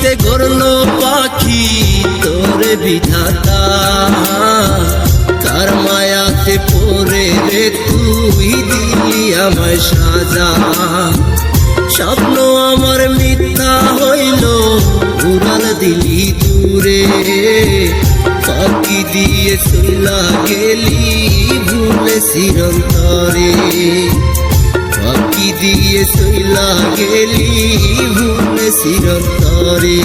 মাটিতে গড়লো পাখি তোরে বিধাতা, কার মায়াতে পড়ে রে তুই দিলি আমায় সাজা। স্বপ্ন আমার মিথ্যা হইল, উড়াল দিলি দূরে, ফাঁকি দিয়ে চইলা গেলি ভুলে চিরন্তরে, ফাঁকি দিয়ে চইলা গেলি ভুলে চিরন্তরে।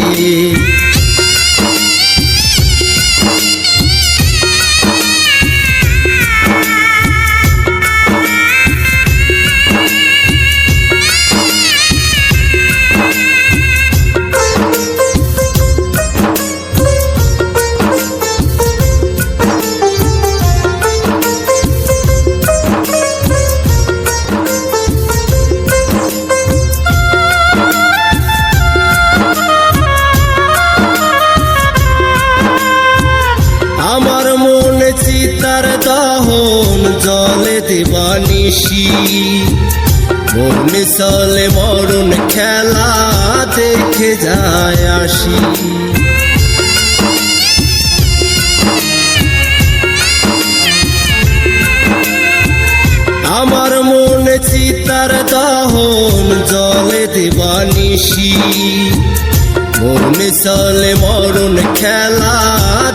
আমার মনে চিতার দহন জলে দেবানিশি, মনে চলে মরণ খেলা দেখে যায় আসি। আমার মনে চিতার দহন জলে দেবানিশি, মনে চলে মরণ খেলা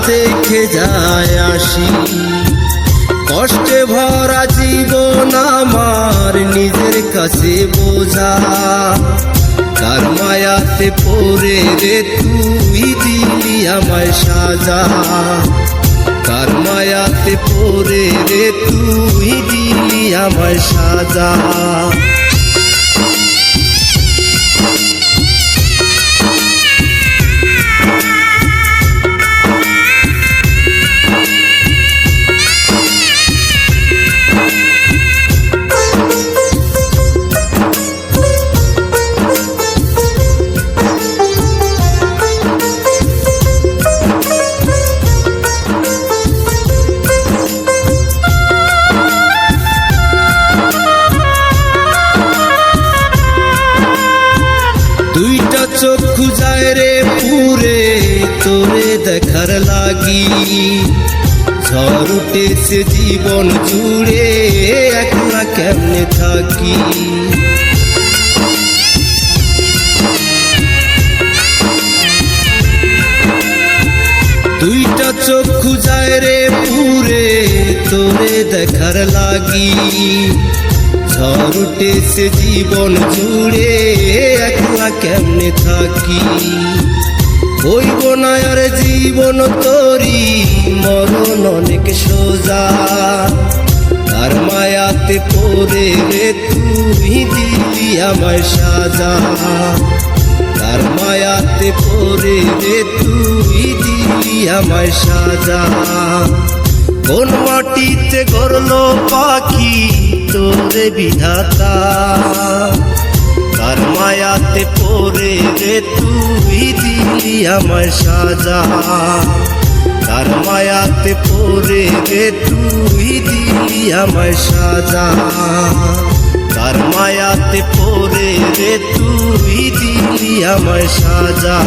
দেখে যায় আসি। কষ্টে ভরা জীবন আমার নিজের কাছে বোঝা, কার মায়াতে পড়ে রে তুই দিলি আমায় সাজা, কার মায়াতে পড়ে রে তুই দিলি আমায় সাজা। দুইটা চক্ষু যায় রে পুরে তোরে দেখার লাগি, ঝড় উঠেছে জীবন জুড়ে একলা কেমনে থাকি। দুইটা চক্ষু যায় রে পুরে তোরে দেখার লাগি, ঝড় উঠেছে জীবন জুড়ে একলা কেমনে থাকি। হইব না আর জীবন তোরি মরণ অনেক সোজা, কার মায়াতে পড়ে রে তুই দিলি আমায় সাজা, কার মায়াতে পড়ে রে তুই দিলি আমায় সাজা। কোন মাটিতে গড়লো পাখি তোরে বিধাতা, কার মায়াতে পড়ে রে তুই দিলি আমায় সাজা, কার মায়াতে পড়ে রে তুই দিলি আমায় সাজা, কার মায়াতে পড়ে রে তুই দিলি আমায় সাজা।